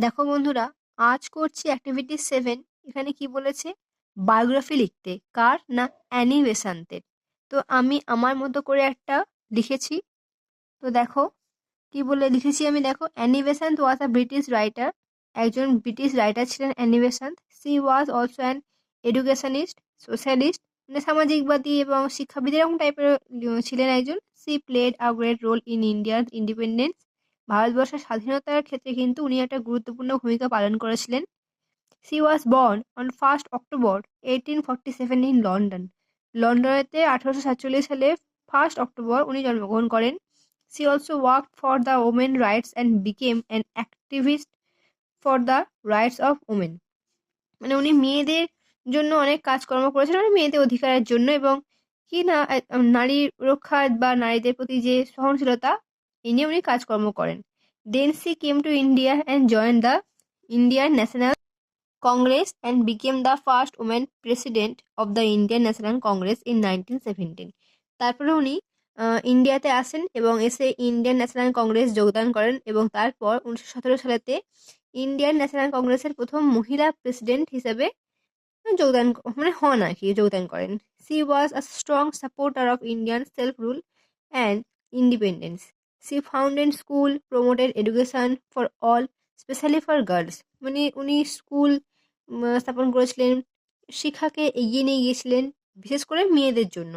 দেখো বন্ধুরা, আজ করছি অ্যাক্টিভিটি 7। এখানে কি বলেছে? বায়োগ্রাফি লিখতে। কার না? অ্যানি বেসান্তের। তো আমি আমার মতো করে একটা লিখেছি। তো দেখো কি বলে লিখেছি আমি, দেখো। Annie Besant was a British writer. একজন ব্রিটিশ রাইটার ছিলেন Annie Besant. She was also an educationist, socialist, মানে সামাজিকবাদী এবং শিক্ষাবিদ এরকম টাইপের ছিলেন একজন। She played a great role in ইন্ডিয়ার ইন্ডিপেন্ডেন্স। ভারতবর্ষের স্বাধীনতার ক্ষেত্রে কিন্তু উনি একটা গুরুত্বপূর্ণ ভূমিকা পালন করেছিলেন। She was born on 1st October 1847 in London. লন্ডনেতে 1847 সালে 1 অক্টোবর উনি জন্মগ্রহণ করেন। She also worked for the women rights and became an activist for the rights of women. মানে উনি মেয়েদের জন্য অনেক কাজকর্ম করেছেন, মানে মেয়েদের অধিকারের জন্য, এবং কি না নারী রক্ষা বা নারীদের প্রতি যে সহনশীলতা, এই নিয়ে উনি কাজকর্ম করেন। Then she came to India and join the Indian National Congress and became the first women president of the Indian National Congress in 1917। তারপরে উনি ইন্ডিয়াতে আসেন এবং এসে ইন্ডিয়ান ন্যাশনাল কংগ্রেস যোগদান করেন, এবং তারপর 1917 সালেতে ইন্ডিয়ান ন্যাশনাল কংগ্রেসের প্রথম মহিলা প্রেসিডেন্ট হিসেবে মানে হন আর কি, যোগদান করেন। She was a strong supporter of Indian self rule and independence. She founded school, promoted education for all, specially for girls. মানে উনি স্কুল স্থাপন করেছিলেন, শিক্ষাকে এগিয়ে নিয়ে গিয়েছিলেন, বিশেষ করে মেয়েদের জন্য।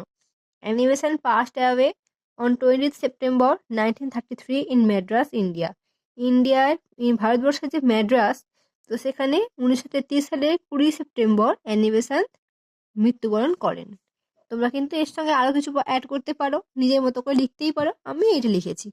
অ্যানিমেশন passed away on 20 September 1933 in Madras, India. ইন্ডিয়ার ভারতবর্ষের যে ম্যাড্রাস, তো সেখানে 1933 সালে 20 সেপ্টেম্বর অ্যানি বেসান্ত মৃত্যুবরণ করেন। তোমরা কিন্তু এর সঙ্গে আরো কিছু অ্যাড করতে পারো, নিজের মতো করে লিখতেই পারো। আমি এটা লিখেছি।